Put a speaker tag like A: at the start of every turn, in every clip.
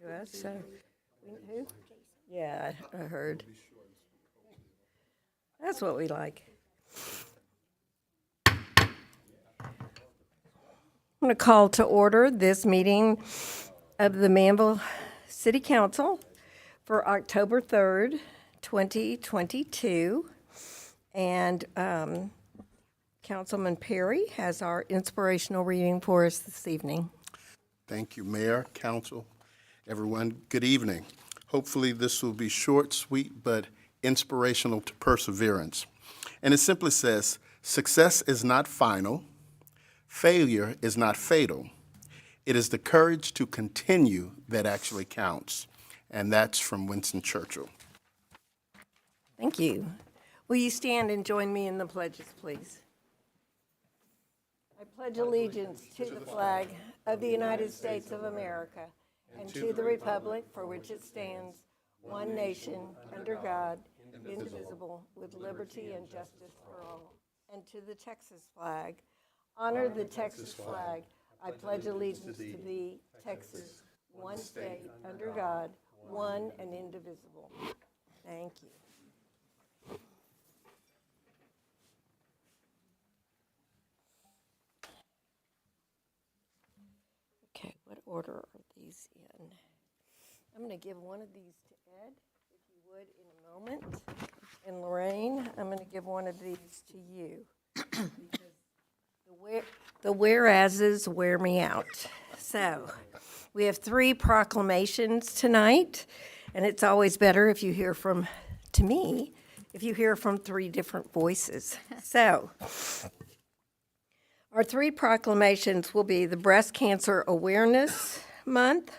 A: to us, so. Who? Yeah, I heard. That's what we like. I'm going to call to order this meeting of the Manville City Council for October 3rd, 2022. And Councilman Perry has our inspirational reading for us this evening.
B: Thank you, Mayor, Council, everyone. Good evening. Hopefully this will be short, sweet, but inspirational to perseverance. And it simply says, success is not final. Failure is not fatal. It is the courage to continue that actually counts. And that's from Winston Churchill.
A: Thank you. Will you stand and join me in the pledges, please? I pledge allegiance to the flag of the United States of America and to the republic for which it stands, one nation, under God, indivisible, with liberty and justice for all. And to the Texas flag, honor the Texas flag. I pledge allegiance to thee, Texas, one state, under God, one and indivisible. Thank you. Okay, what order are these in? I'm going to give one of these to Ed, if you would, in a moment. And Lorraine, I'm going to give one of these to you. Because the whereases wear me out. So, we have 3 proclamations tonight, and it's always better if you hear from, to me, if you hear from 3 different voices. So, our 3 proclamations will be the Breast Cancer Awareness Month,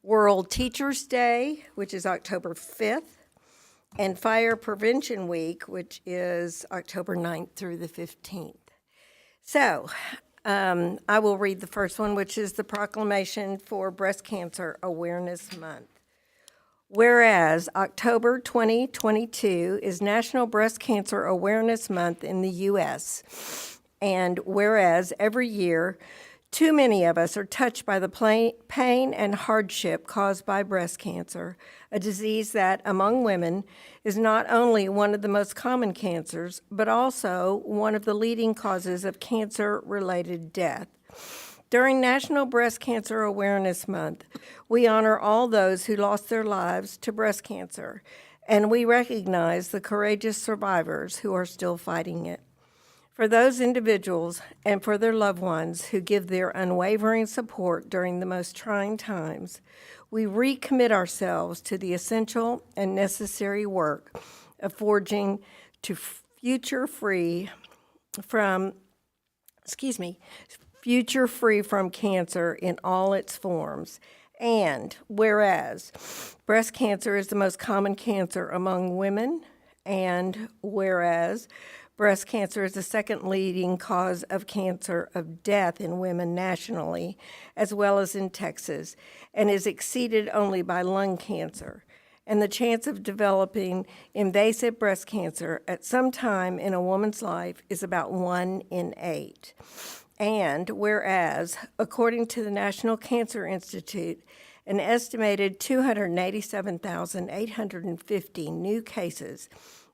A: World Teachers Day, which is October 5th, and Fire Prevention Week, which is October 9th through the 15th. So, I will read the first one, which is the proclamation for Breast Cancer Awareness Month. Whereas October 2022 is National Breast Cancer Awareness Month in the U.S., and whereas every year, too many of us are touched by the pain and hardship caused by breast cancer, a disease that, among women, is not only one of the most common cancers, but also one of the leading causes of cancer-related death. During National Breast Cancer Awareness Month, we honor all those who lost their lives to breast cancer, and we recognize the courageous survivors who are still fighting it. For those individuals and for their loved ones who give their unwavering support during the most trying times, we recommit ourselves to the essential and necessary work of forging to future-free from cancer in all its forms. And whereas breast cancer is the most common cancer among women, and whereas breast cancer is the second leading cause of cancer of death in women nationally, as well as in Texas, and is exceeded only by lung cancer. And the chance of developing invasive breast cancer at some time in a woman's life is about 1 in 8. And whereas, according to the National Cancer Institute, an estimated 287,850 new cases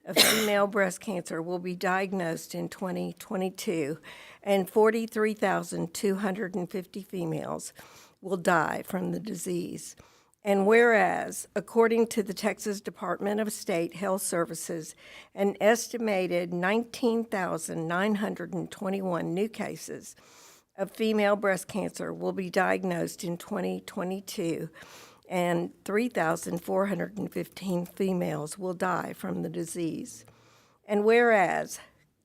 A: of female breast cancer will be diagnosed in 2022, and 43,250 females will die from the disease. And whereas, according to the Texas Department of State Health Services, an estimated 19,921 new cases of female breast cancer will be diagnosed in 2022, and 3,415 females will die from the disease. And whereas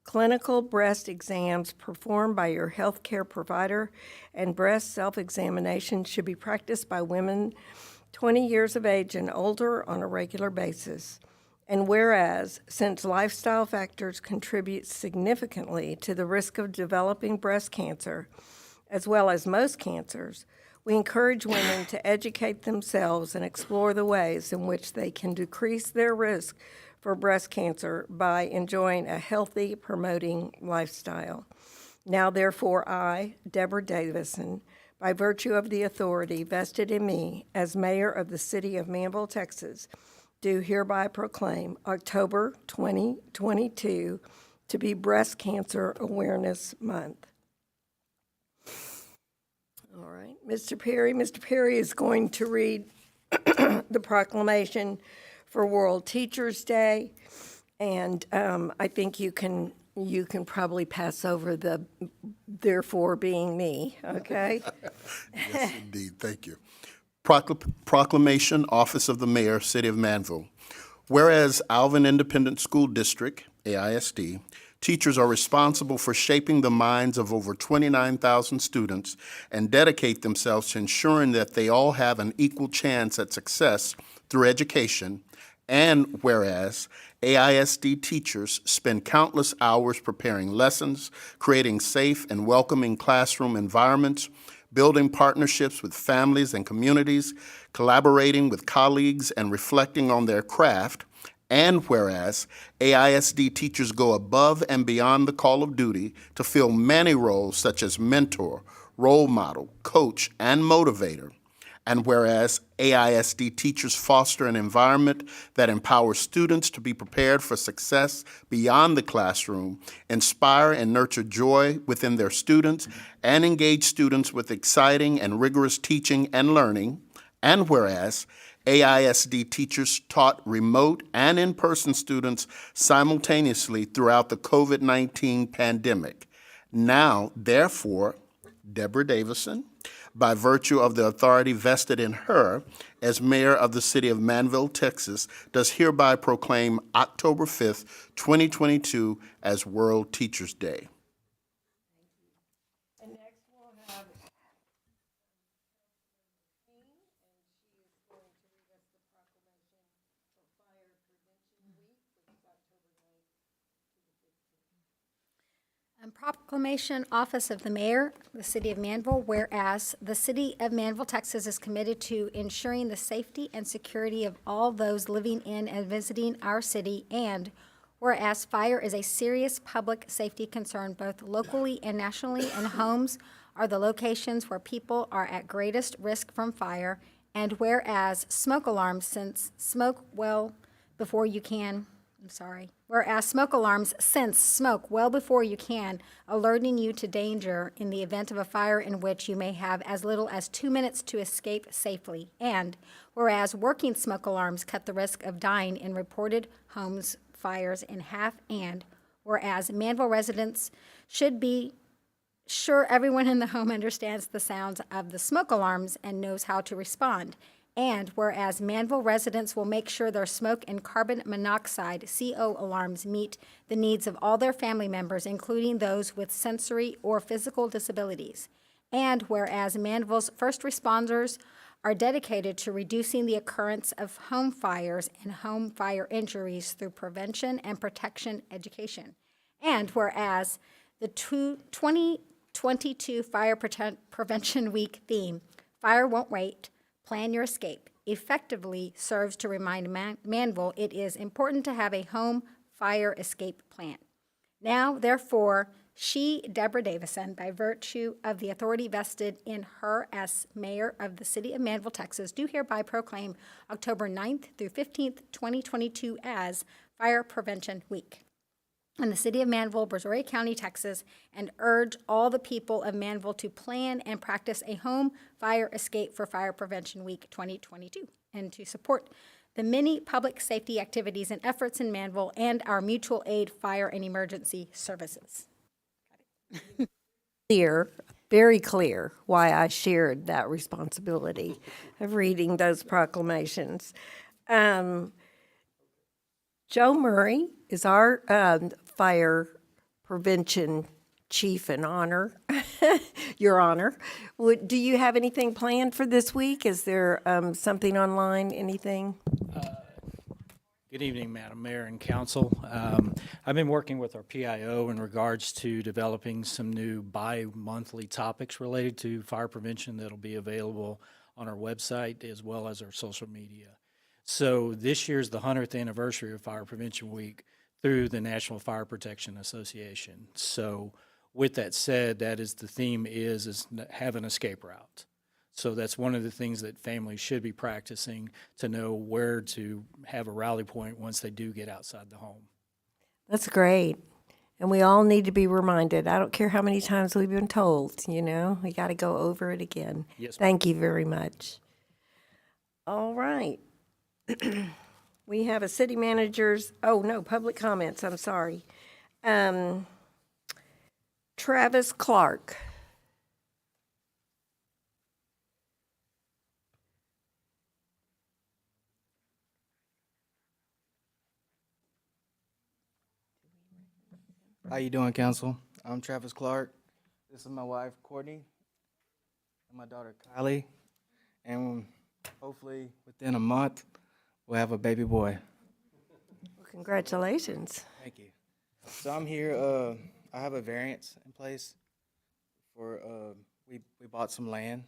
A: clinical breast exams performed by your healthcare provider and breast self-examination should be practiced by women 20 years of age and older on a regular basis. And whereas, since lifestyle factors contribute significantly to the risk of developing breast cancer, as well as most cancers, we encourage women to educate themselves and explore the ways in which they can decrease their risk for breast cancer by enjoying a healthy, promoting lifestyle. Now therefore I, Deborah Davison, by virtue of the authority vested in me as mayor of the city of Manville, Texas, do hereby proclaim October 2022 to be Breast Cancer Awareness Month. All right, Mr. Perry. Mr. Perry is going to read the proclamation for World Teachers Day, and I think you can probably pass over the therefore being me, okay?
B: Yes, indeed. Thank you. Proclamation, Office of the Mayor, City of Manville. Whereas Alvin Independent School District, AISD, teachers are responsible for shaping the minds of over 29,000 students and dedicate themselves to ensuring that they all have an equal chance at success through education. And whereas AISD teachers spend countless hours preparing lessons, creating safe and welcoming classroom environments, building partnerships with families and communities, collaborating with colleagues, and reflecting on their craft. And whereas AISD teachers go above and beyond the call of duty to fill many roles such as mentor, role model, coach, and motivator. And whereas AISD teachers foster an environment that empowers students to be prepared for success beyond the classroom, inspire and nurture joy within their students, and engage students with exciting and rigorous teaching and learning. And whereas AISD teachers taught remote and in-person students simultaneously throughout the COVID-19 pandemic. Now, therefore, Deborah Davison, by virtue of the authority vested in her as mayor of the city of Manville, Texas, does hereby proclaim October 5th, 2022 as World Teachers Day.
A: And next we'll have
C: Proclamation, Office of the Mayor, the City of Manville, whereas the City of Manville, Texas is committed to ensuring the safety and security of all those living in and visiting our city, and whereas fire is a serious public safety concern both locally and nationally, and homes are the locations where people are at greatest risk from fire, and whereas smoke alarms, since smoke well before you can, whereas smoke alarms sense smoke well before you can, alerting you to danger in the event of a fire in which you may have as little as 2 minutes to escape safely. And whereas working smoke alarms cut the risk of dying in reported homes fires in half, and whereas Manville residents should be sure everyone in the home understands the sounds of the smoke alarms and knows how to respond. And whereas Manville residents will make sure their smoke and carbon monoxide CO alarms meet the needs of all their family members, including those with sensory or physical disabilities. And whereas Manville's first responders are dedicated to reducing the occurrence of home fires and home fire injuries through prevention and protection education. And whereas the 2022 Fire Prevention Week theme, Fire Won't Wait, Plan Your Escape, effectively serves to remind Manville it is important to have a home fire escape plan. Now, therefore, she, Deborah Davison, by virtue of the authority vested in her as mayor of the city of Manville, Texas, do hereby proclaim October 9th through 15th, 2022 as Fire Prevention Week in the city of Manville, Brazoria County, Texas, and urge all the people of Manville to plan and practice a home fire escape for Fire Prevention Week 2022, and to support the many public safety activities and efforts in Manville and our mutual aid fire and emergency services.
A: clear, very clear, why I shared that responsibility of reading those proclamations. Joe Murray is our fire prevention chief in honor, Your Honor. Do you have anything planned for this week? Is there something online, anything?
D: Good evening, Madam Mayor and Council. I've been working with our PIO in regards to developing some new bi-monthly topics related to fire prevention that'll be available on our website as well as our social media. So this year's the 100th anniversary of Fire Prevention Week through the National Fire Protection Association. So With that said, that is the theme is have an escape route. So that's one of the things that families should be practicing to know where to have a rally point once they do get outside the home.
A: That's great. And we all need to be reminded. I don't care how many times we've been told, we got to go over it again.
D: Yes,
A: Thank you very much. All right. We have a city manager's, public comments, I'm sorry. Travis Clark.
E: How you doing, Council? I'm Travis Clark. This is my wife, Courtney, and my daughter, Kylie. And hopefully, within a month, we'll have a baby boy.
A: Well, congratulations.
E: Thank you. So I'm here. I have a variance in place for we bought some land,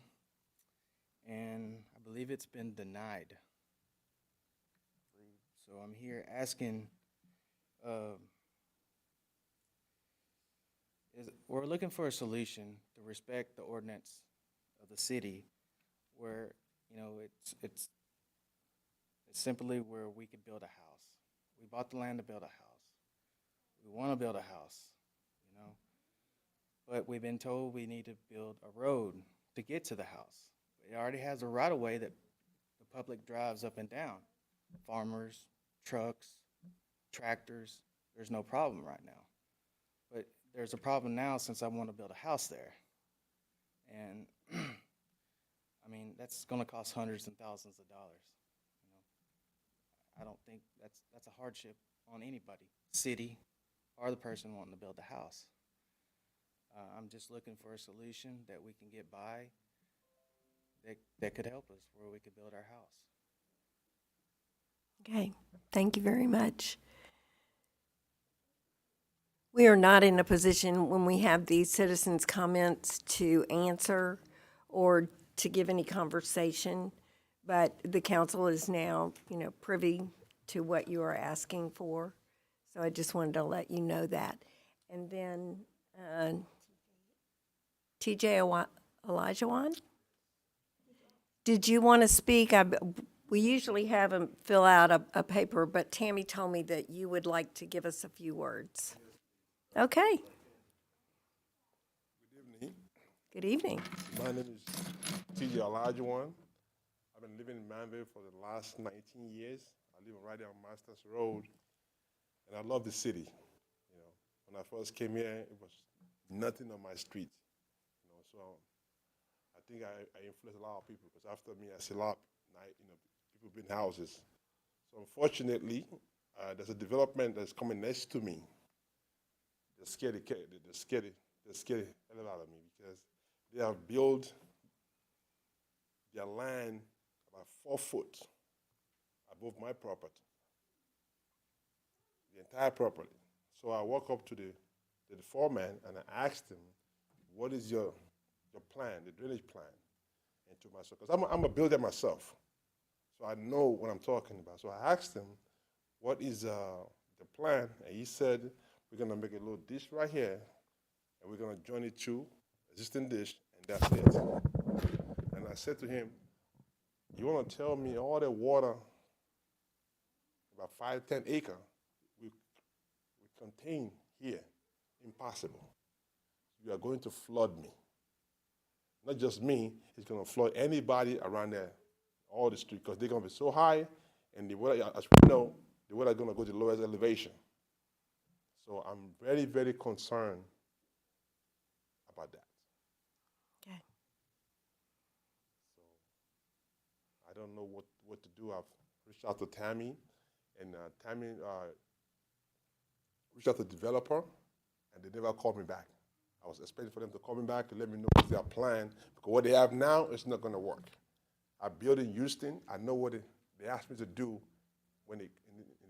E: and I believe it's been denied. So I'm here asking. We're looking for a solution to respect the ordinance of the city, where it's simply where we could build a house. We bought the land to build a house. We want to build a house, but we've been told we need to build a road to get to the house. It already has a right of way that the public drives up and down. Farmers, trucks, tractors. There's no problem right now. But there's a problem now since I want to build a house there. And I mean, that's going to cost hundreds and thousands of dollars. I don't think that's a hardship on anybody, city or the person wanting to build a house. I'm just looking for a solution that we can get by that could help us where we could build our house.
A: Okay, thank you very much. We are not in a position when we have these citizens' comments to answer or to give any conversation, but the council is now, privy to what you are asking for. So I just wanted to let you know that. And then TJ Elijahwan, did you want to speak? We usually have them fill out a paper, but Tammy told me that you would like to give us a few words. Okay.
F: Good evening.
A: Good evening.
F: My name is TJ Olajuwon. I've been living in Manville for the last 19 years. I live right there on Masters Road, and I love the city. When I first came here, it was nothing on my street. So I think I influenced a lot of people because after me, I see a lot, people building houses. So unfortunately, there's a development that's coming next to me. They're scared the hell out of me because they have built their land about 4 foot above my property, the entire property. So I walk up to the foreman and I asked him, "What is your plan, the drainage plan?" And to myself, because I'm a builder myself, so I know what I'm talking about. So I asked him, "What is the plan?" And he said, "We're gonna make a little dish right here, and we're gonna join it to existing dish, and that's it." And I said to him, "You wanna tell me all the water, about 5-10 acres, we contain here? Impossible. You are going to flood me. Not just me, it's gonna flood anybody around there, all the street, because they're gonna be so high, and the water, as we know, the water is gonna go to the lowest elevation. So I'm very, very concerned about that."
A: Okay.
F: So I don't know what to do. I've reached out to Tammy, and Tammy reached out to the developer, and they never called me back. I was expecting for them to call me back to let me know what's their plan, because what they have now is not going to work. I built in Houston. I know what they asked me to do when in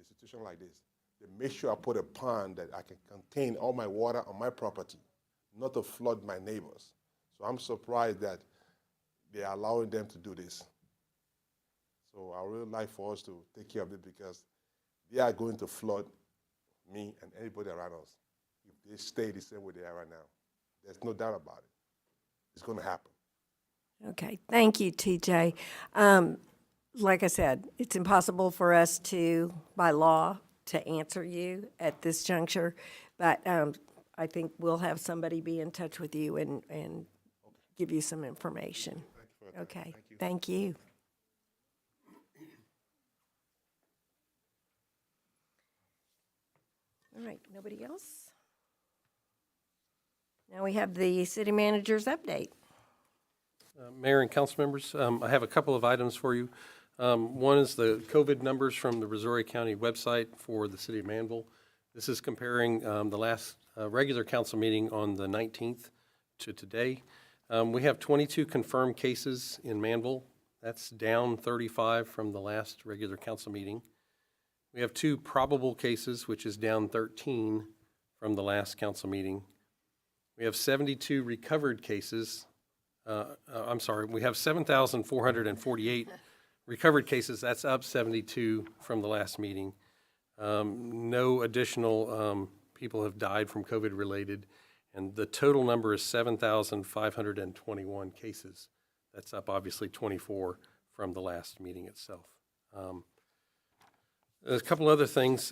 F: a situation like this. They make sure I put a pond that I can contain all my water on my property, not to flood my neighbors. So I'm surprised that they're allowing them to do this. So I really like for us to take care of it because they are going to flood me and anybody around us if they stay the same way they are right now. There's no doubt about it. It's going to happen.
A: Okay, thank you, TJ. Like I said, it's impossible for us to, by law, to answer you at this juncture, but I think we'll have somebody be in touch with you and give you some information. Okay, thank you. All right, nobody else? Now we have the city manager's update.
G: Mayor and council members, I have a couple of items for you. One is the COVID numbers from the Brazoria County website for the city of Manville. This is comparing the last regular council meeting on the 19th to today. We have 22 confirmed cases in Manville. That's down 35 from the last regular council meeting. We have 2 probable cases, which is down 13 from the last council meeting. We have 72 recovered cases. We have 7,448 recovered cases. That's up 72 from the last meeting. No additional people have died from COVID-related, and the total number is 7,521 cases. That's up obviously 24 from the last meeting itself. There's a couple other things.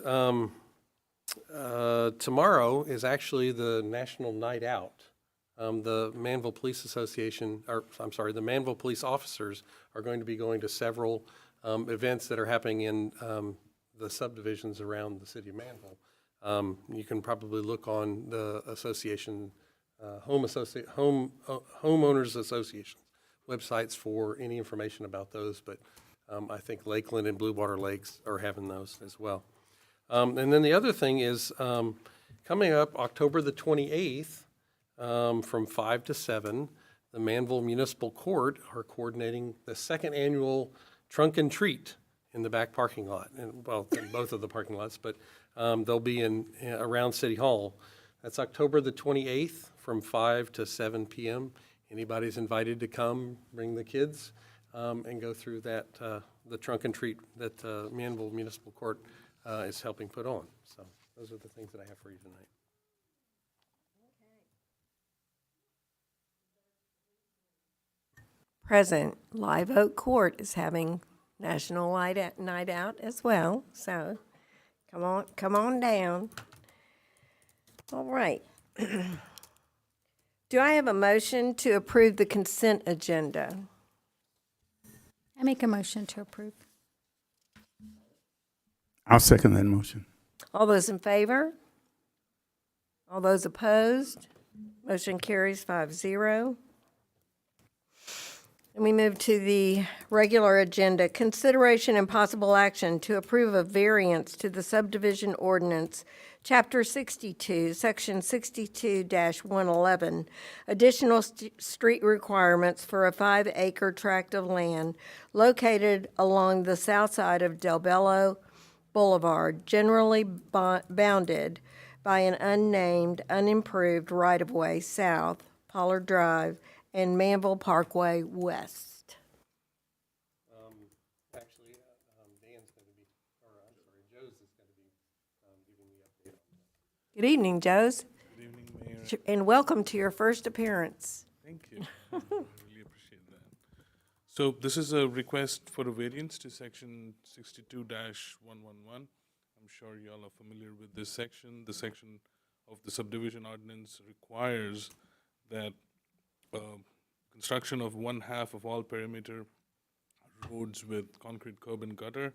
G: Tomorrow is actually the National Night Out. The Manville Police Association, the Manville Police Officers are going to be going to several events that are happening in the subdivisions around the city of Manville. You can probably look on the association, homeowners association websites for any information about those, but I think Lakeland and Blue Water Lakes are having those as well. And then the other thing is coming up October the 28th, from 5 to 7, the Manville Municipal Court are coordinating the second annual Trunk and Treat in the back parking lot, and well, in both of the parking lots, but they'll be around City Hall. That's October the 28th from 5 to 7 p.m. Anybody's invited to come, bring the kids, and go through that the Trunk and Treat that Manville Municipal Court is helping put on. So those are the things that I have for you tonight.
A: Present, Live Oak Court is having National Night Out as well, so come on down. All right. Do I have a motion to approve the consent agenda?
C: I make a motion to approve.
H: I'll second that motion.
A: All those in favor? All those opposed? Motion carries 5-0. And we move to the regular agenda. Consideration and possible action to approve a variance to the subdivision ordinance, Chapter 62, Section 62-111, additional street requirements for a 5-acre tract of land located along the south side of Del Bello Boulevard, generally bounded by an unnamed, unimproved right-of-way south, Pollard Drive, and Manville Parkway West.
G: Actually, Dan's going to be, Joe's is going to be giving the update.
A: Good evening, Joes,
I: Good evening, Mayor.
A: and welcome to your first appearance.
I: Thank you. I really appreciate that. So this is a request for a variance to section 62-111. I'm sure you all are familiar with this section. The section of the subdivision ordinance requires that construction of 1/2 of all perimeter roads with concrete curb and gutter.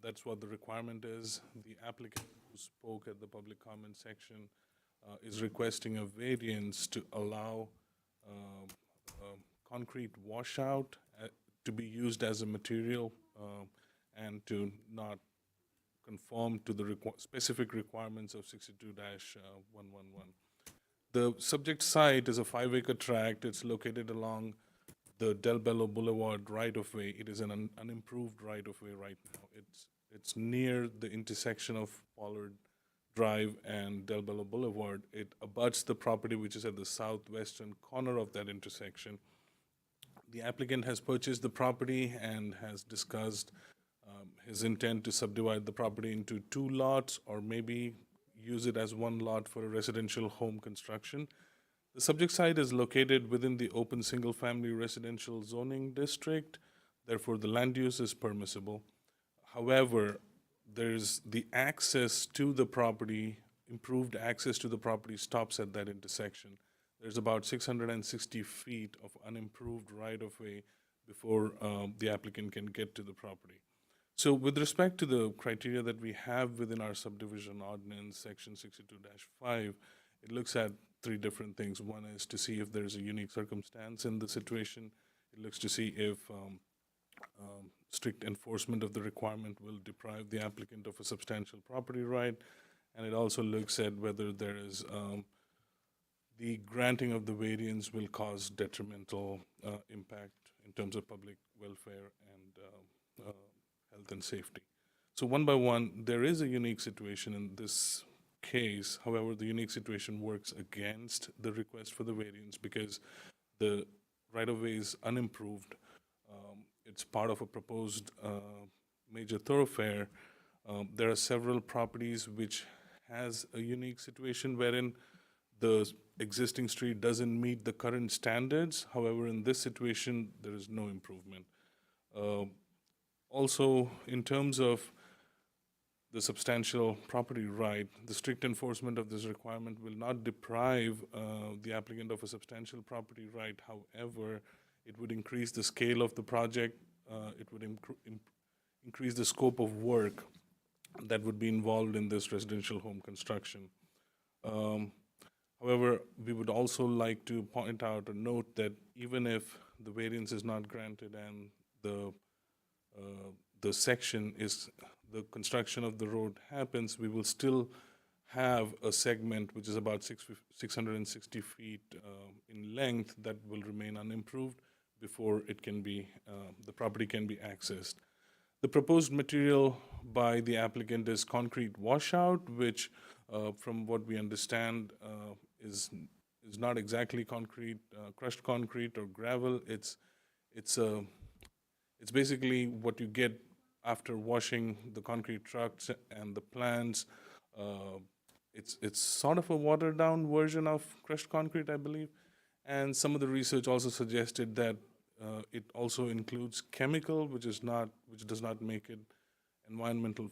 I: That's what the requirement is. The applicant who spoke at the public comment section is requesting a variance to allow concrete washout to be used as a material and to not conform to the specific requirements of 62-111. The subject site is a 5-acre tract. It's located along the Del Bello Boulevard right-of-way. It is an unimproved right-of-way right now. It's near the intersection of Pollard Drive and Del Bello Boulevard. It abuts the property which is at the southwestern corner of that intersection. The applicant has purchased the property and has discussed his intent to subdivide the property into 2 lots or maybe use it as 1 lot for a residential home construction. The subject site is located within the open single-family residential zoning district, therefore the land use is permissible. However, there's the access to the property, improved access to the property stops at that intersection. There's about 660 feet of unimproved right-of-way before the applicant can get to the property. So with respect to the criteria that we have within our subdivision ordinance, section 62-5, it looks at three different things. One is to see if there's a unique circumstance in the situation. It looks to see if strict enforcement of the requirement will deprive the applicant of a substantial property right. And it also looks at whether there is the granting of the variance will cause detrimental impact in terms of public welfare and health and safety. So one by one, there is a unique situation in this case. However, the unique situation works against the request for the variance because the right-of-way is unimproved. It's part of a proposed major thoroughfare. There are several properties which has a unique situation wherein the existing street doesn't meet the current standards. However, in this situation, there is no improvement. Also, in terms of the substantial property right, the strict enforcement of this requirement will not deprive the applicant of a substantial property right. However, it would increase the scale of the project. It would increase the scope of work that would be involved in this residential home construction. However, we would also like to point out or note that even if the variance is not granted and the section is, the construction of the road happens, we will still have a segment which is about 660 feet in length that will remain unimproved before it can be, the property can be accessed. The proposed material by the applicant is concrete washout, which from what we understand is not exactly concrete, crushed concrete or gravel. It's basically what you get after washing the concrete trucks and the plants. It's sort of a watered down version of crushed concrete, I believe. And some of the research also suggested that it also includes chemical, which does not make it environmental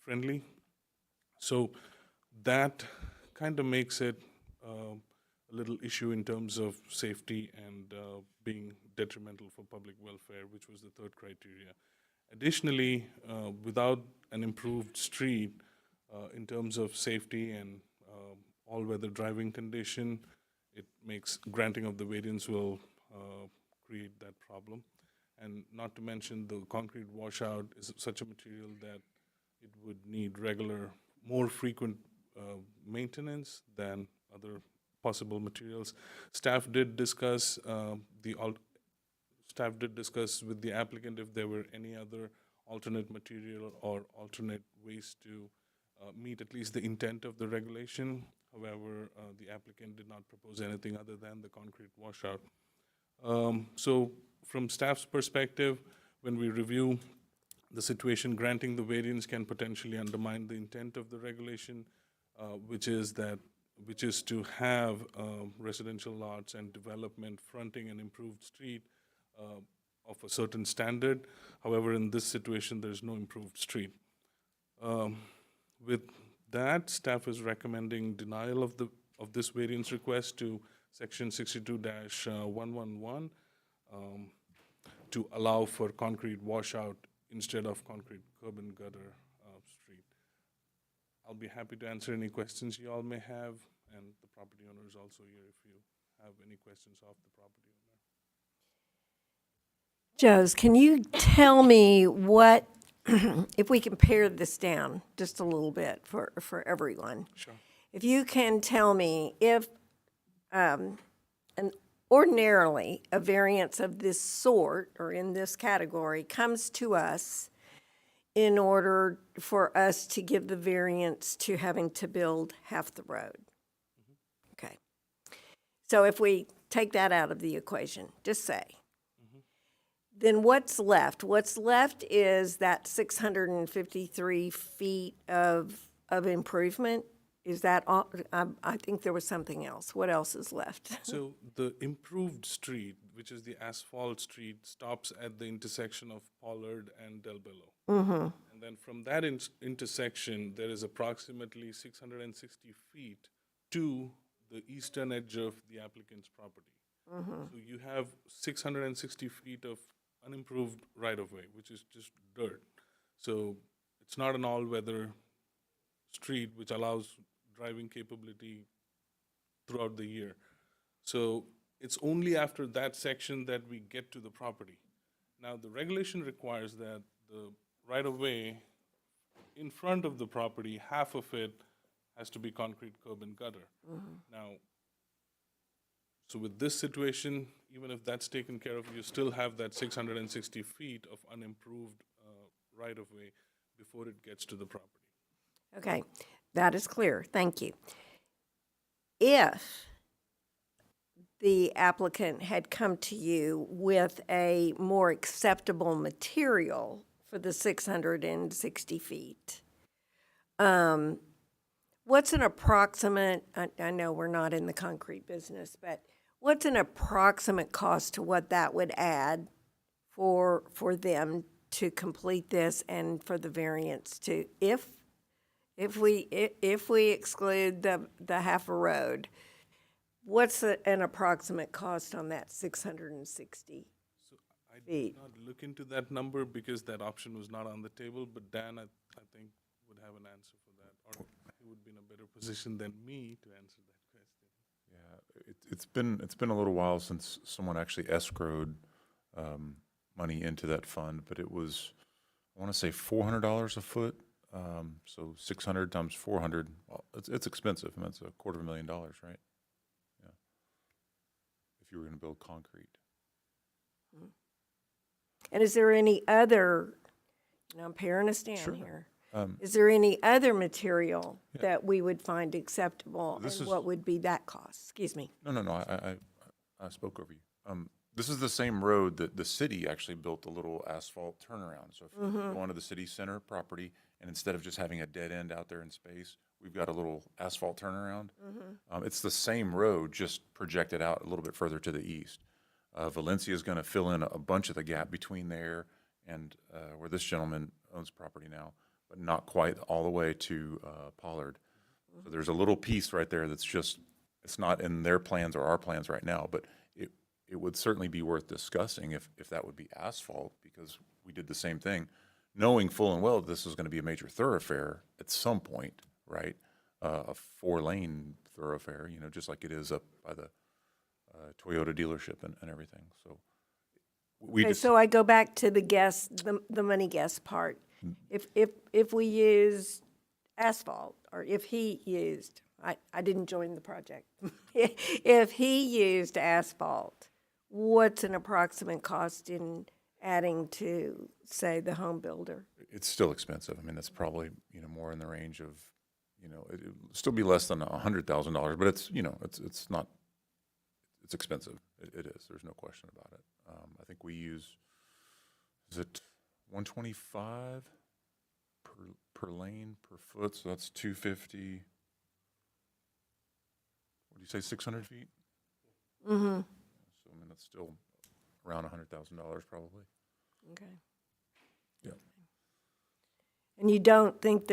I: friendly. So that kind of makes it a little issue in terms of safety and being detrimental for public welfare, which was the third criteria. Additionally, without an improved street, in terms of safety and all-weather driving condition, it makes granting of the variance will create that problem. And not to mention the concrete washout is such a material that it would need regular, more frequent maintenance than other possible materials. Staff did discuss with the applicant if there were any other alternate material or alternate ways to meet at least the intent of the regulation. However, the applicant did not propose anything other than the concrete washout. So from staff's perspective, when we review the situation, granting the variance can potentially undermine the intent of the regulation, which is to have residential lots and development fronting an improved street of a certain standard. However, in this situation, there's no improved street. With that, staff is recommending denial of this variance request to section 62-111 to allow for concrete washout instead of concrete curb and gutter street. I'll be happy to answer any questions you all may have, and the property owner is also here if you have any questions of the property owner.
A: Joes, can you tell me what, if we can pare this down just a little bit for everyone?
I: Sure.
A: If you can tell me if, ordinarily, a variance of this sort or in this category comes to us in order for us to give the variance to having to build half the road. Okay. So if we take that out of the equation, just say, then what's left? What's left is that 653 feet of improvement is that all? I think there was something else. What else is left?
I: So the improved street, which is the asphalt street, stops at the intersection of Pollard and Del Bello. And then from that intersection, there is approximately 660 feet to the eastern edge of the applicant's property. So you have 660 feet of unimproved right-of-way, which is just dirt. So it's not an all-weather street which allows driving capability throughout the year. So it's only after that section that we get to the property. Now, the regulation requires that the right-of-way in front of the property, half of it has to be concrete curb and gutter. Now, so with this situation, even if that's taken care of, you still have that 660 feet of unimproved right-of-way before it gets to the property.
A: Okay, that is clear. Thank you. If the applicant had come to you with a more acceptable material for the 660 feet, what's an approximate, I know we're not in the concrete business, but what's an approximate cost to what that would add for them to complete this and for the variance to, if we exclude the half a road, what's an approximate cost on that 660?
I: So I
A: Feet.
I: did not look into that number because that option was not on the table, but Dan, I think, would have an answer for that, or he would be in a better position than me to answer that question.
J: Yeah, it's been a little while since someone actually escrowed money into that fund, but it was, I want to say $400 a foot. So 600 times 400, well, it's expensive. I mean, it's $250,000, right? Yeah. If you were going to build concrete.
A: And is there any other, I'm paring us down here. Is there any other material that we would find acceptable,
J: This
A: and
J: is-
A: what would be that cost? Excuse me.
J: No, I spoke over you. This is the same road that the city actually built a little asphalt turnaround. So if you go onto the city center property, and instead of just having a dead end out there in space, we've got a little asphalt turnaround. It's the same road, just projected out a little bit further to the east. Valencia is going to fill in a bunch of the gap between there and where this gentleman owns property now, but not quite all the way to Pollard. So there's a little piece right there that's just, it's not in their plans or our plans right now, but it would certainly be worth discussing if that would be asphalt, because we did the same thing, knowing full and well that this is going to be a major thoroughfare at some point, right? A 4-lane thoroughfare, just like it is up by the Toyota dealership and everything. So we
A: Okay,
J: just,
A: so I go back to the guess, the money guess part. If we use asphalt, or if he used, I didn't join the project. If he used asphalt, what's an approximate cost in adding to, say, the home builder?
J: it's still expensive. I mean, that's probably, more in the range of, it'll still be less than $100,000, but it's, it's not, it's expensive. It is. There's no question about it. I think we use, is it 125 per lane per foot? So that's 250. What do you say, 600 feet?
A: Mm-hmm.
J: So I mean, that's still around $100,000 probably.
A: Okay.
J: Yeah.
A: And you don't think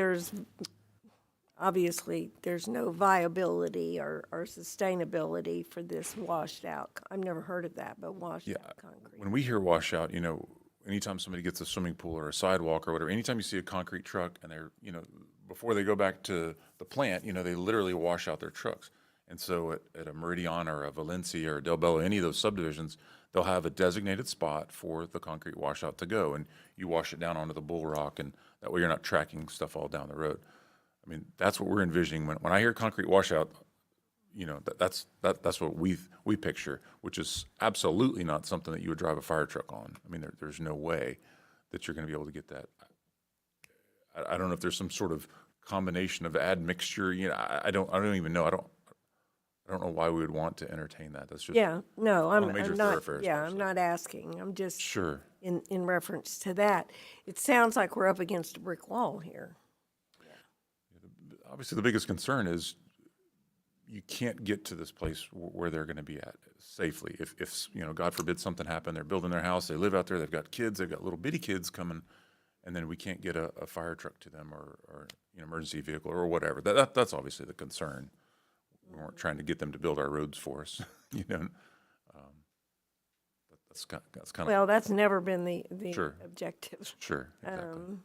A: obviously, there's no viability or sustainability for this washed out, I've never heard of that, but washed out concrete.
J: When we hear washout, anytime somebody gets a swimming pool or a sidewalk or whatever, anytime you see a concrete truck and they're, before they go back to the plant, they literally wash out their trucks. And so at a Meridian or a Valencia or Del Bello, any of those subdivisions, they'll have a designated spot for the concrete washout to go. And you wash it down onto the bull rock, and that way you're not tracking stuff all down the road. I mean, that's what we're envisioning. When I hear concrete washout, that's what we picture, which is absolutely not something that you would drive a fire truck on. I mean, there's no way that you're going to be able to get that. I don't know if there's some sort of combination of admixture. I don't even know. I don't know why we would want to entertain that. That's just
A: Yeah, no,
J: on a
A: I'm
J: major
A: not,
J: thoroughfare
A: I'm
J: especially.
A: not asking, I'm just
J: Sure.
A: in reference to that. It sounds like we're up against a brick wall here.
J: obviously the biggest concern is you can't get to this place where they're going to be at safely. If, you know, God forbid something happened, they're building their house, they live out there, they've got kids, they've got little bitty kids coming, and then we can't get a fire truck to them or you know, emergency vehicle or whatever. That's obviously the concern. We weren't trying to get them to build our roads for us, you know. That's kind of,
A: Well, that's never been the
J: Sure.
A: objective.
J: sure, exactly.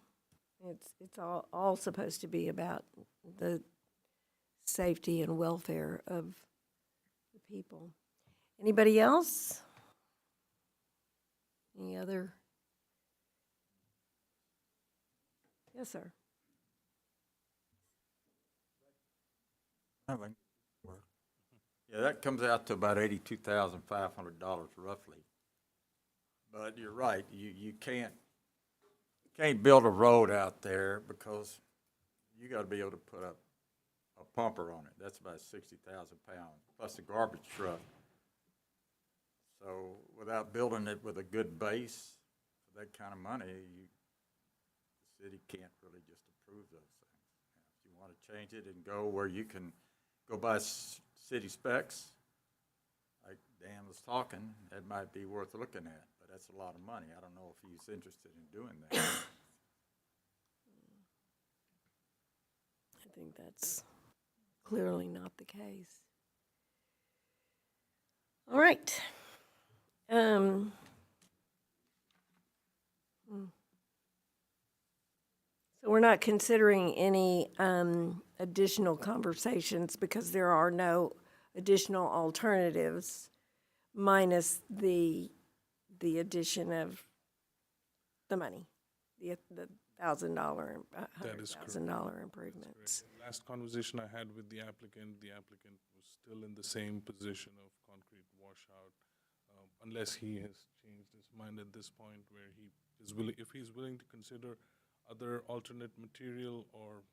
A: It's all supposed to be about the safety and welfare of the people. Anybody else? Any other? Yes, sir.
K: Yeah, that comes out to about $82,500 roughly. But you're right, you can't build a road out there because you gotta be able to put a pumper on it. That's about 60,000 pounds, plus a garbage truck. So without building it with a good base for that kind of money, the city can't really just approve those things. If you wanna change it and go where you can go by city specs, like Dan was talking, that might be worth looking at, but that's a lot of money. I don't know if he's interested in doing that.
A: I think that's clearly not the case. All right. So we're not considering any additional conversations because there are no additional alternatives minus the addition of the money, the $1,000, $100,000 improvements.
I: Last conversation I had with the applicant was still in the same position of concrete washout, unless he has changed his mind at this point where he is willing, if he's willing to consider other alternate material or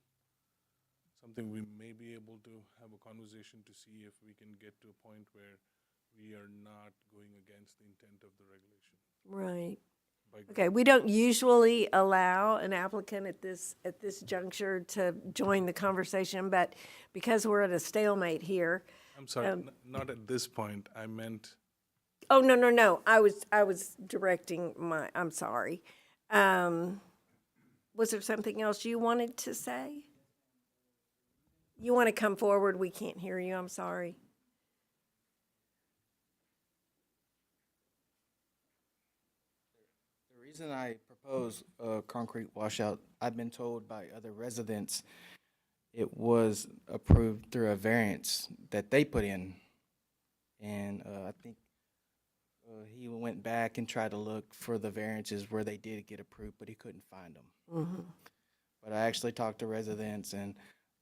I: something, we may be able to have a conversation to see if we can get to a point where we are not going against the intent of the regulation.
A: Right.
I: By
A: Okay, we don't usually allow an applicant at this juncture to join the conversation, but because we're at a stalemate here.
I: I'm sorry, not at this point. I meant
A: Oh, no. I was directing I'm sorry. Was there something else you wanted to say? You want to come forward? We can't hear you. I'm sorry.
E: The reason I propose a concrete washout, I've been told by other residents, it was approved through a variance that they put in. And I think he went back and tried to look for the variances where they did get approved, but he couldn't find them. But I actually talked to residents, and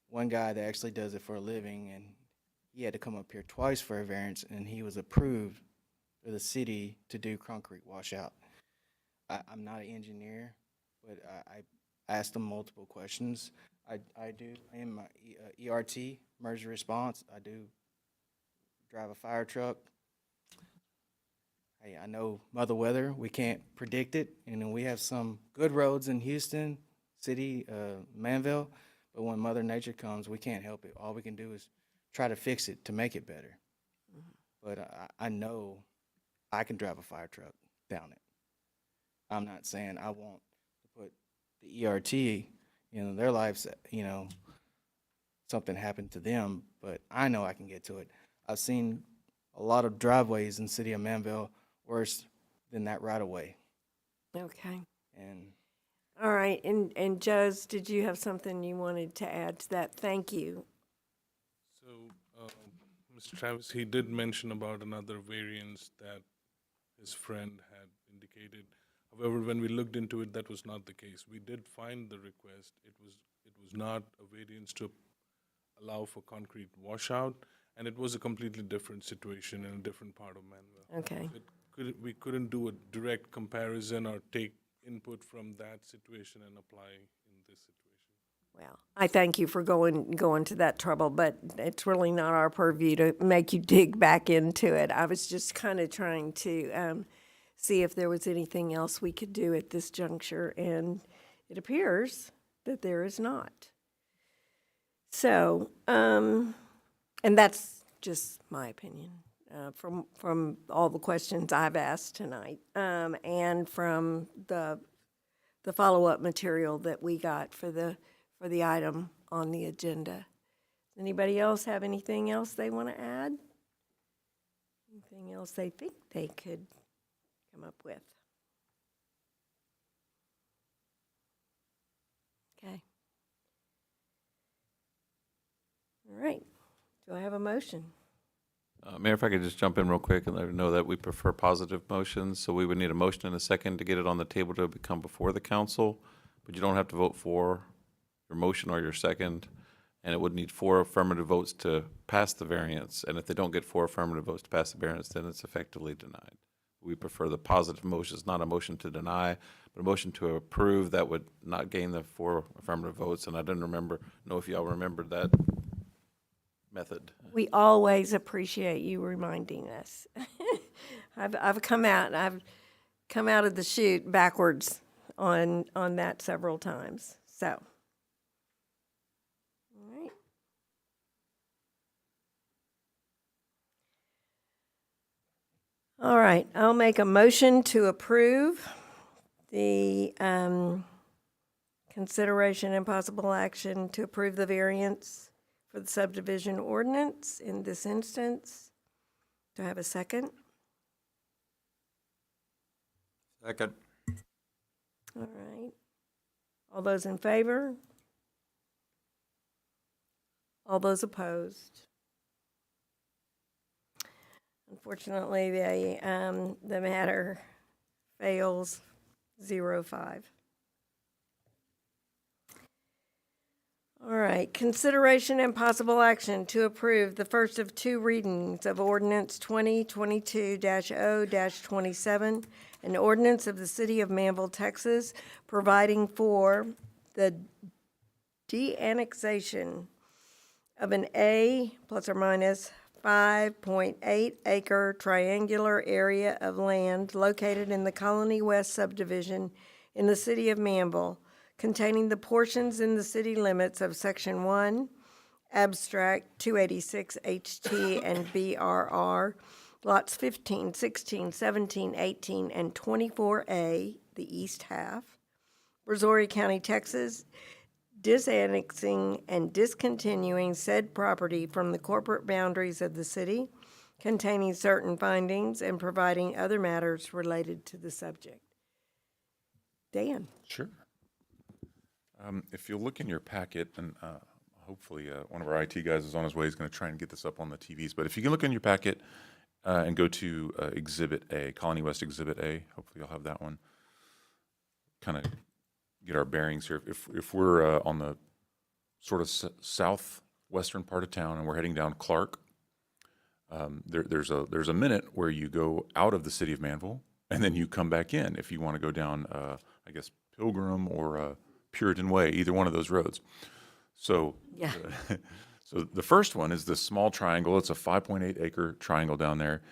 E: one guy that actually does it for a living, and he had to come up here twice for a variance, and he was approved through the city to do concrete washout. I'm not an engineer, but I asked him multiple questions. I am my ERT, emergency response. I do drive a fire truck. Hey, I know mother weather, we can't predict it, and we have some good roads in Houston City, Manville, but when Mother Nature comes, we can't help it. All we can do is try to fix it to make it better. But I know I can drive a fire truck down it. I'm not saying I want to put the ERT, their lives, something happened to them, but I know I can get to it. I've seen a lot of driveways in the city of Manville worse than that right away.
A: Okay.
E: And
A: All right. And Joes, did you have something you wanted to add to that? Thank you.
I: so. Mr. Travis, he did mention about another variance that his friend had indicated. However, when we looked into it, that was not the case. We did find the request. It was not a variance to allow for concrete washout, and it was a completely different situation in a different part of Manville.
A: Okay.
I: We couldn't do a direct comparison or take input from that situation and apply in this situation.
A: Well, I thank you for going to that trouble, but it's really not our purview to make you dig back into it. I was just kind of trying to see if there was anything else we could do at this juncture, and it appears that there is not. So, and that's just my opinion, from all the questions I've asked tonight, and from the follow-up material that we got for the item on the agenda. Anybody else have anything else they want to add? Anything else they think they could come up with? Okay. All right. Do I have a motion?
L: Mayor, if I could just jump in real quick and let you know that we prefer positive motions, so we would need a motion and a second to get it on the table to come before the council, but you don't have to vote for your motion or your second, and it would need 4 affirmative votes to pass the variance, and if they don't get 4 affirmative votes to pass the variance, then it's effectively denied. We prefer the positive motions, not a motion to deny, but a motion to approve that would not gain the 4 affirmative votes, and I didn't know if y'all remembered that method.
A: We always appreciate you reminding us. I've come out of the chute backwards on that several times. So, all right. All right, I'll make a motion to approve the consideration and possible action to approve the variance for the subdivision ordinance in this instance. Do I have a second?
K: Second.
A: All right. All those in favor? All those opposed? Unfortunately, the matter fails 0-5. All right, consideration and possible action to approve the first of 2 readings of ordinance 2022-0-27, an ordinance of the city of Manville, Texas, providing for the de-annexation of an A plus or minus 5.8 acre triangular area of land located in the Colony West subdivision in the city of Manville, containing the portions in the city limits of Section 1, Abstract 286 HT and BRR, lots 15, 16, 17, 18, and 24A, the east half, Brazoria County, Texas, disannexing and discontinuing said property from the corporate boundaries of the city, containing certain findings and providing other matters related to the subject. Dan?
J: Sure. If you look in your packet, and hopefully one of our IT guys is on his way, he's going to try and get this up on the TVs. But if you can look in your packet and go to Exhibit A, Colony West Exhibit A, hopefully you'll have that one. Kind of get our bearings here. If we're on the sort of southwestern part of town and we're heading down Clark, there's a minute where you go out of the city of Manville and then you come back in if you want to go down, I guess, Pilgrim or Puritan Way, either one of those roads. So,
A: Yeah.
J: So the first one is this small triangle. It's a 5.8 acre triangle down there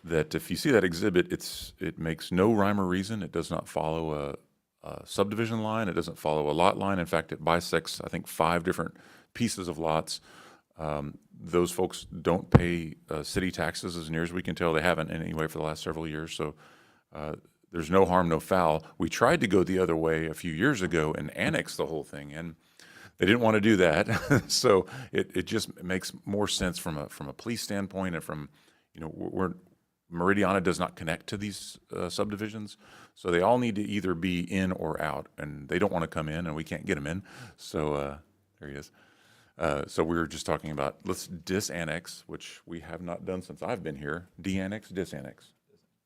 J: that if you see that exhibit, it makes no rhyme or reason. It does not follow a subdivision line. It doesn't follow a lot line. In fact, it bisects, I think, 5 different pieces of lots. Those folks don't pay city taxes as near as we can tell. They haven't anyway for the last several years. So there's no harm, no foul. We tried to go the other way a few years ago and annex the whole thing, and they didn't want to do that. So it just makes more sense from a police standpoint and from, Meridiana does not connect to these subdivisions. So they all need to either be in or out, and they don't want to come in, and we can't get them in. So there he is. So we were just talking about let's disannex, which we have not done since I've been here. De-annex, disannex,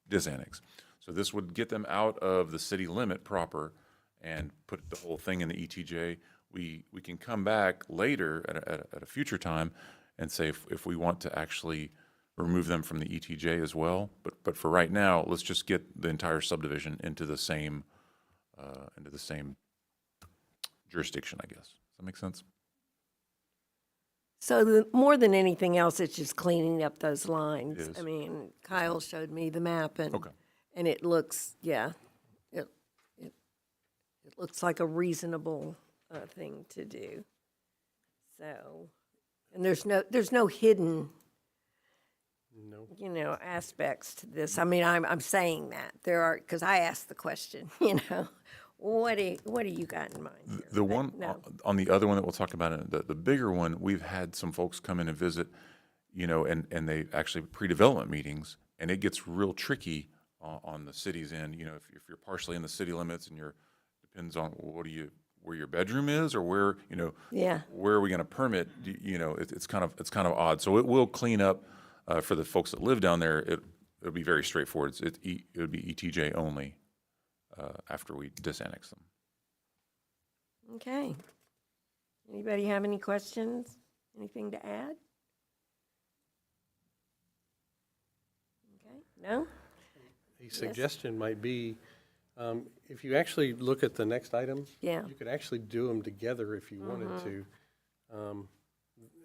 J: disannex. So this would get them out of the city limit proper and put the whole thing in the ETJ. We can come back later at a future time and say if we want to actually remove them from the ETJ as well. But for right now, let's just get the entire subdivision into the same jurisdiction, I guess. Does that make sense?
A: So more than anything else, it's just cleaning up those lines.
J: It is.
A: I mean, Kyle showed me the map, and
J: Okay.
A: and it looks, it looks like a reasonable thing to do. So, and there's no hidden,
G: No.
A: aspects to this. I mean, I'm saying that there are, because I asked the question, what do you got in mind here?
J: The
A: But
J: one,
A: no.
J: on the other one that we'll talk about, the bigger one, we've had some folks come in and visit, and they actually pre-development meetings, and it gets real tricky on the city's end, if you're partially in the city limits and depends on where your bedroom is or where,
A: Yeah.
J: where are we gonna permit, it's kind of odd. So it will clean up, for the folks that live down there, it'll be very straightforward. It would be ETJ only, after we disannex them.
A: Okay. Anybody have any questions? Anything to add? Okay, no?
G: A suggestion might be, if you actually look at the next item,
A: Yeah.
G: you could actually do them together if you wanted to.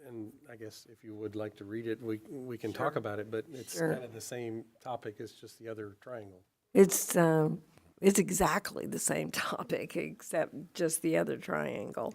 G: And I guess if you would like to read it, we can talk about it, but it's
A: Sure.
G: kind of the same topic, it's just the other triangle.
A: It's exactly the same topic, except just the other triangle.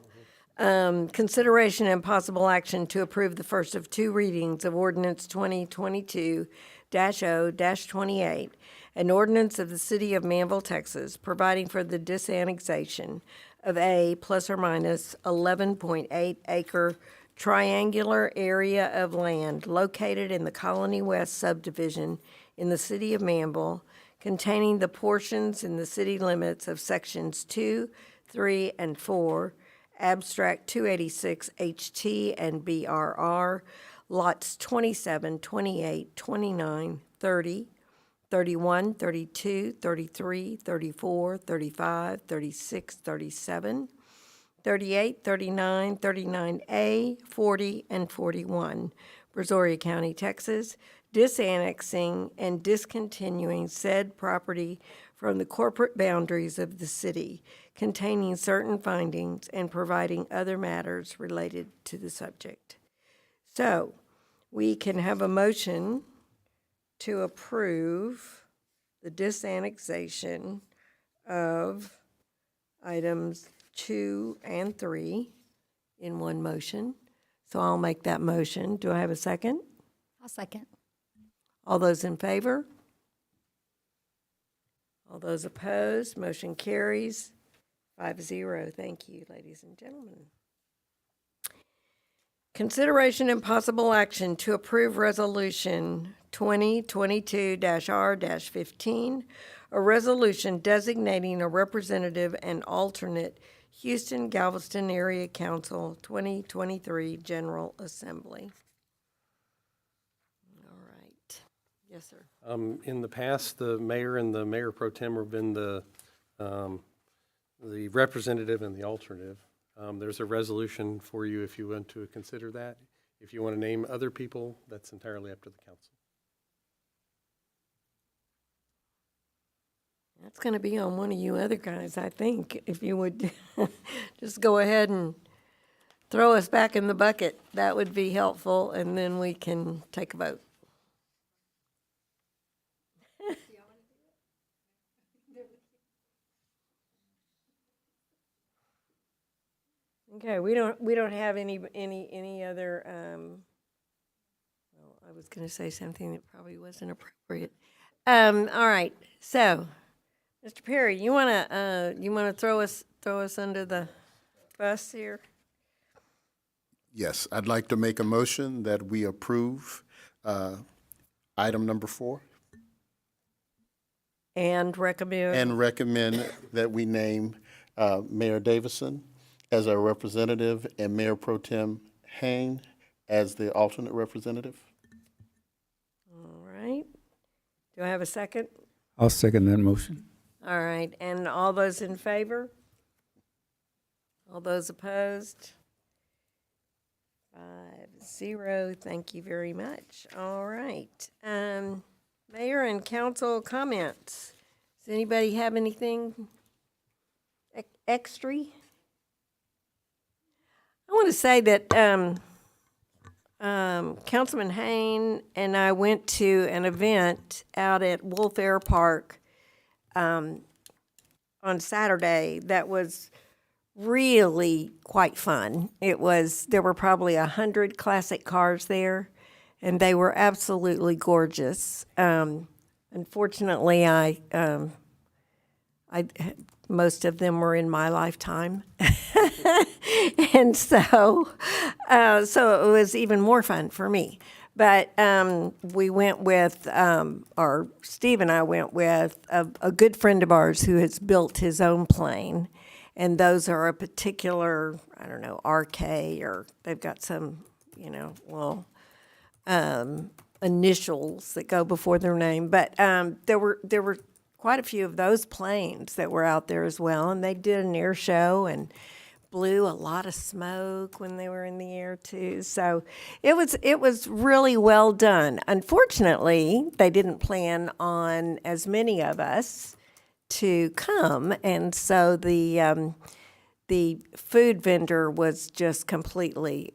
A: Consideration and possible action to approve the first of two readings of ordinance 2022-0-28, an ordinance of the city of Manville, Texas, providing for the disannexation of a plus or minus 11.8 acre triangular area of land located in the Colony West subdivision in the city of Manville, containing the portions in the city limits of sections 2, 3, and 4, abstract 286 HT and BRR, lots 27, 28, 29, 30, 31, 32, 33, 34, 35, 36, 37, 38, 39, 39A, 40, and 41, Brazoria County, Texas, disannexing and discontinuing said property from the corporate boundaries of the city, containing certain findings and providing other matters related to the subject. So, we can have a motion to approve the disannexation of items 2 and 3 in one motion. So I'll make that motion. Do I have a second?
C: I'll second.
A: All those in favor? All those opposed? Motion carries 5-0. Thank you, ladies and gentlemen. Consideration and possible action to approve Resolution 2022-R-15, a resolution designating a representative and alternate Houston Galveston Area Council 2023 General Assembly. All right. Yes, sir.
G: In the past, the mayor and the mayor pro tem have been the representative and the alternative. There's a resolution for you if you want to consider that. If you want to name other people, that's entirely up to the council.
A: That's going to be on one of you other guys, I think. If you would just go ahead and throw us back in the bucket, that would be helpful, and then we can take a vote. Okay, we don't have any other, well, I was going to say something that probably wasn't appropriate. All right, so, Mr. Perry, you wanna throw us under the bus here?
B: Yes, I'd like to make a motion that we approve item number 4
A: And recommend.
B: and recommend that we name Mayor Davison as our representative and Mayor Pro Tem Hain as the alternate representative.
A: All right. Do I have a second?
H: I'll second that motion.
A: All right, and all those in favor? All those opposed? 5-0, thank you very much. All right. Mayor and council comments. Does anybody have anything extra? I want to say that Councilman Hain and I went to an event out at Wolf Air Park on Saturday that was really quite fun. There were probably 100 classic cars there, and they were absolutely gorgeous. Unfortunately, most of them were in my lifetime, and so it was even more fun for me. But we went with, or Steve and I went with a good friend of ours who has built his own plane, and those are a particular, I don't know, RK, or they've got some, little initials that go before their name. But there were quite a few of those planes that were out there as well, and they did an air show and blew a lot of smoke when they were in the air too. So it was really well done. Unfortunately, they didn't plan on as many of us to come, and so the food vendor was just completely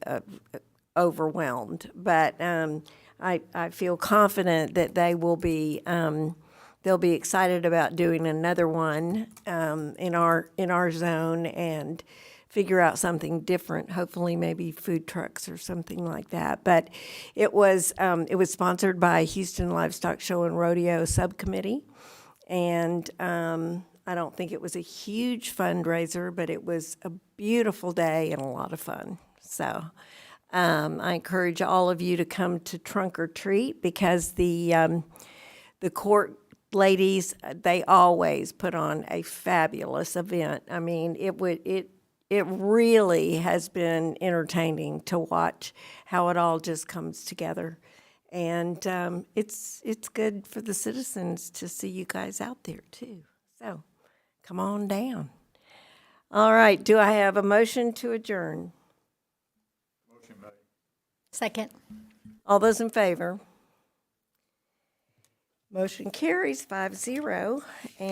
A: overwhelmed. But I feel confident that they'll be excited about doing another one in our zone and figure out something different. Hopefully, maybe food trucks or something like that. But it was sponsored by Houston Livestock Show and Rodeo Subcommittee, and I don't think it was a huge fundraiser, but it was a beautiful day and a lot of fun. So I encourage all of you to come to Trunk or Treat, because the court ladies, they always put on a fabulous event. I mean, it really has been entertaining to watch how it all just comes together. And it's good for the citizens to see you guys out there too. So come on down. All right, do I have a motion to adjourn?
C: Second.
A: All those in favor? Motion carries 5-0.